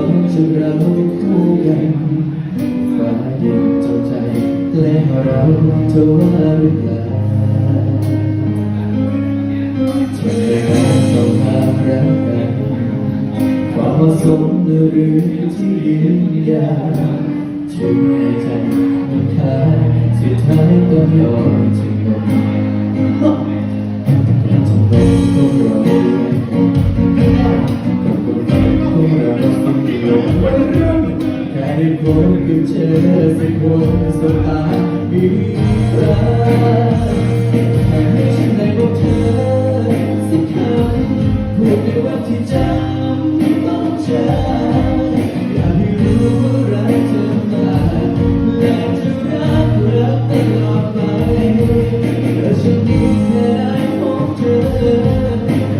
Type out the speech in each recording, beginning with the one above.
วันที่เราคู่กันฟ้าดินจงใจและเราจะว่าหรือเปล่าเธอได้ต้องมารักกันความเหมาะสมหรือที่ยืนยาวถึงให้ใจมันขาดสุดท้ายก็ยอมทิ้งกันจะเป็นของเรากับคนฝันของเราสิ่งที่เราแค่ได้พบกับเธอสักคนสบตาอีกครั้งให้ฉันได้พบเธอสักครั้งพูดในวันที่จำต้องจำอยากให้รู้ว่ารักเธอมาและจะรักตลอดไปและฉันนี้แค่ได้พบเธอ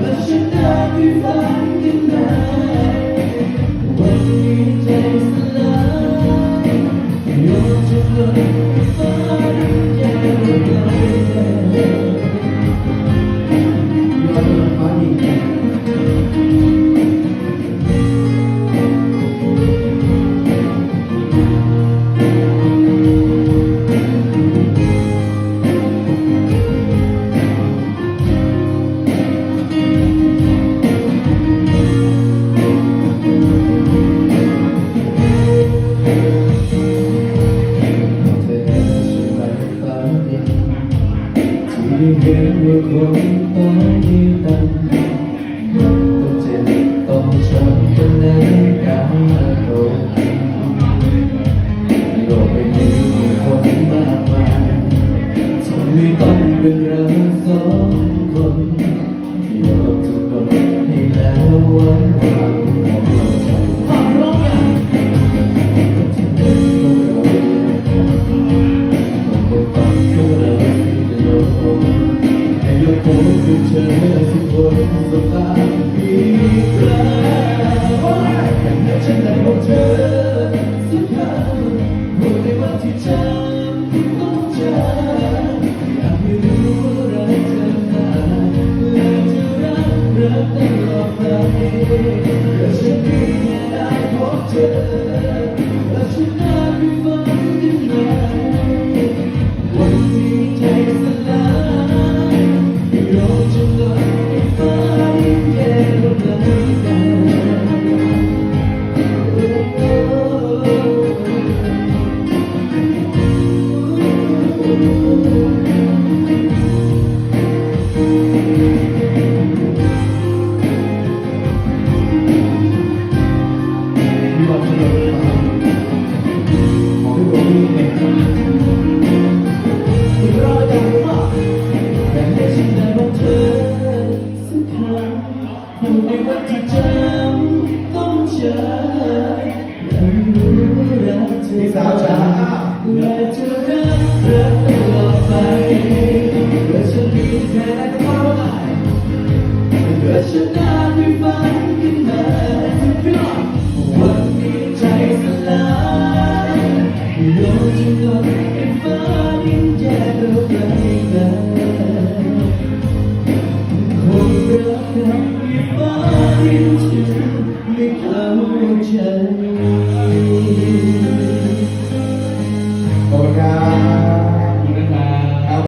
และฉันได้ไปฝันกันได้วันนี้ใจสลายยอมจะปล่อยฟ้าแย่ลงไปยอมจะฟ้าดีที่เห็นว่าคนตายที่ตั้งต้องเจ็บต้องช้ำกันในการโดนโลกไม่มีคนมากมายทำให้ต้องเป็นเราสองคนที่ยอมทุกคนให้แล้ววันวานของเราใจความร้องอย่างที่เป็นของเราต้องฟังของเราจะโลกให้ยกโค้งคือเธอทุกคนสบตาอีกครั้งให้ฉันได้พบเธอสักครั้งพูดในวันที่จำต้องจำอยากให้รู้ว่ารักเธอมาและจะรักตลอดไปและฉันนี้แค่ได้พบเธอและฉันได้ไปฝันกันใหม่วันนี้ใจสลาย